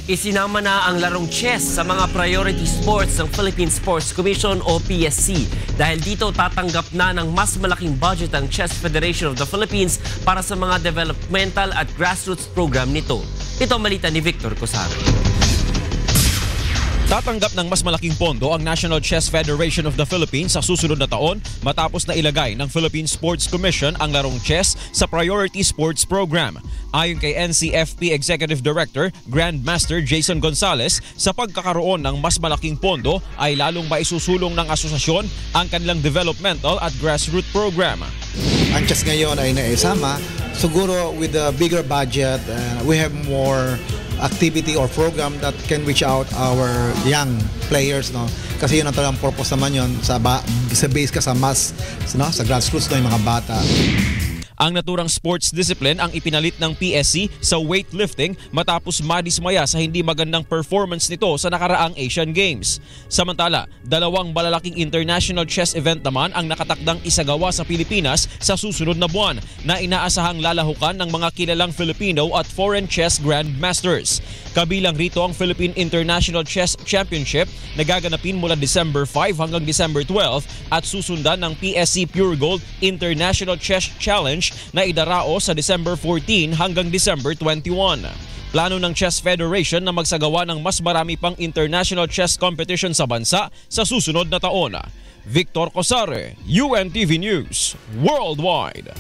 Isinama na ang larong chess sa mga priority sports ng Philippine Sports Commission o PSC. Dahil dito tatanggap na ng mas malaking budget ang Chess Federation of the Philippines para sa mga developmental at grassroots program nito. Ito ang balita ni Victor Cosaro. Tatanggap ng mas malaking pondo ang National Chess Federation of the Philippines sa susunod na taon matapos na ilagay ng Philippine Sports Commission ang larong chess sa Priority Sports Program. Ayon kay NCFP Executive Director Grandmaster Jason Gonzalez, sa pagkakaroon ng mas malaking pondo ay lalong maisusulong ng asosasyon ang kanilang developmental at grassroots program. Ang chess ngayon ay naisama, siguro with a bigger budget, we have more activity or program that can reach out our young players, no? Kasi yun ang talagang purpose naman yun sa base ka sa mass, no? Sa grassroots, no? Yung mga bata. Ang naturang sports discipline ang ipinalit ng PSC sa weightlifting matapos madismaya sa hindi magandang performance nito sa nakaraang Asian Games. Samantala, dalawang malalaking international chess event naman ang nakatakdang isagawa sa Pilipinas sa susunod na buwan na inaasahang lalahukan ng mga kilalang Filipino at foreign chess grandmasters. Kabilang rito ang Philippine International Chess Championship na gaganapin mula December 5 hanggang December 12 at susundan ng PSC Pure Gold International Chess Challenge na idarao sa December 14 hanggang December 21. Plano ng Chess Federation na magsagawa ng mas marami pang international chess competition sa bansa sa susunod na taon. Victor Cosare, UNTV News, Worldwide.